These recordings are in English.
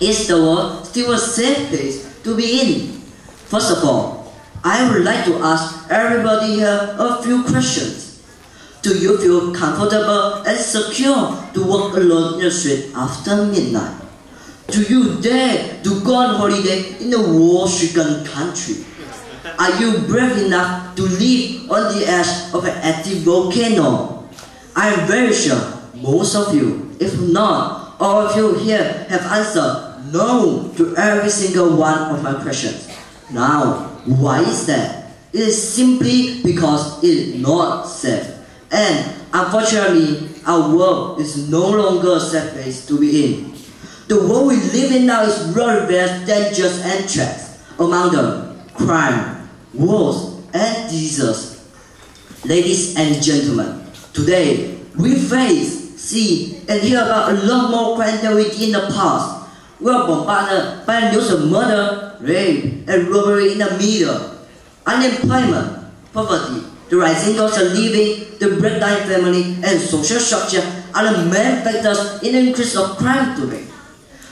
Is the world still a safe place to be in? First of all, I would like to ask everybody here a few questions. Do you feel comfortable and secure to walk alone in the street after midnight? Do you dare to go on holiday in a war-stricken country? Are you brave enough to live on the edge of an active volcano? I am very sure most of you, if not all of you here, have answered no to every single one of my questions. Now, why is that? It is simply because it is not safe. And unfortunately, our world is no longer a safe place to be in. The world we live in now is very dangerous and threats. Among them, crime, wars, and diseases. Ladies and gentlemen, today we face, see, and hear about a lot more crime than we did in the past. We are bombarded by news of murder, rape, and robbery in the media. Unemployment, poverty, the rising cost of living, the breakdown in family, and social structure are the main factors in the increase of crime today.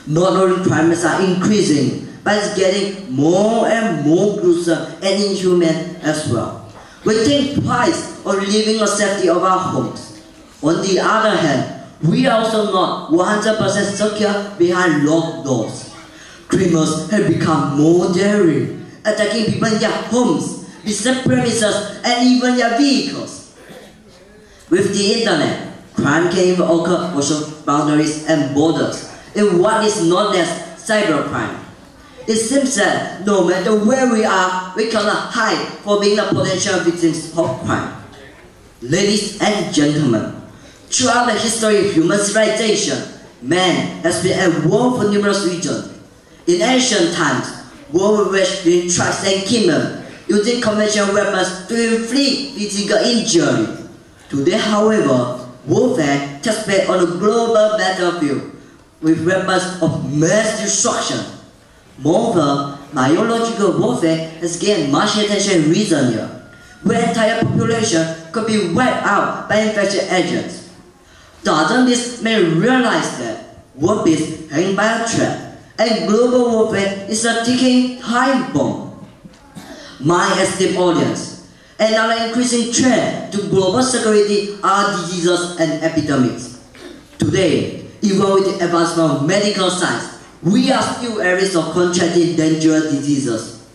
Not only crimes are increasing, but it's getting more and more gruesome and inhuman as well. We think twice on leaving the safety of our homes. On the other hand, we are also not 100% secure behind locked doors. Criminals have become more daring, attacking people in their homes, business premises, and even their vehicles. With the internet, crime can even occur across boundaries and borders in what is known as cybercrime. It seems that no matter where we are, we cannot hide from being the potential victims of crime. Ladies and gentlemen, throughout the history of human civilization, man has been at war for numerous regions. In ancient times, war was waged between tribes and kingdoms, using conventional weapons to inflict physical injury. Today, however, warfare takes place on a global battlefield with weapons of mass destruction. Moreover, biological warfare has gained much attention in recent years, where entire population could be wiped out by infectious agents. Doesn't this make realize that war is hanging by a thread, and global warfare is a ticking time bomb? My esteemed audience, another increasing threat to global security are diseases and epidemics. Today, even with the advancement of medical science, we are still at risk of contracting dangerous diseases.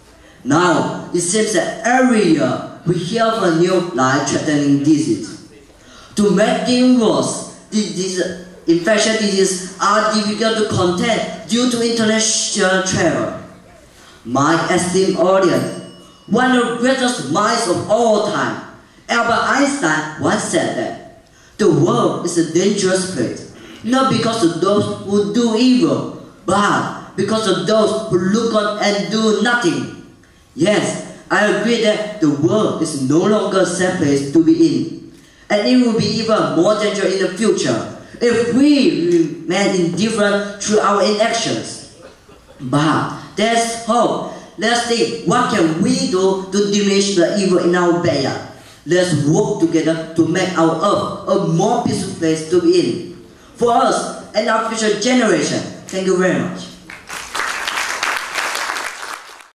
Now, it seems that every year we hear of a new life-threatening disease. To make things worse, infectious diseases are difficult to contain due to international travel. My esteemed audience, one of the greatest minds of all time, Albert Einstein, once said that the world is a dangerous place, not because of those who do evil, but because of those who look on and do nothing. Yes, I agree that the world is no longer a safe place to be in, and it will be even more dangerous in the future if we remain indifferent through our inactions. But there's hope. Let's think, what can we do to diminish the evil in our backyard? Let's work together to make our earth a more peaceful place to be in, for us and our future generation. Thank you very much.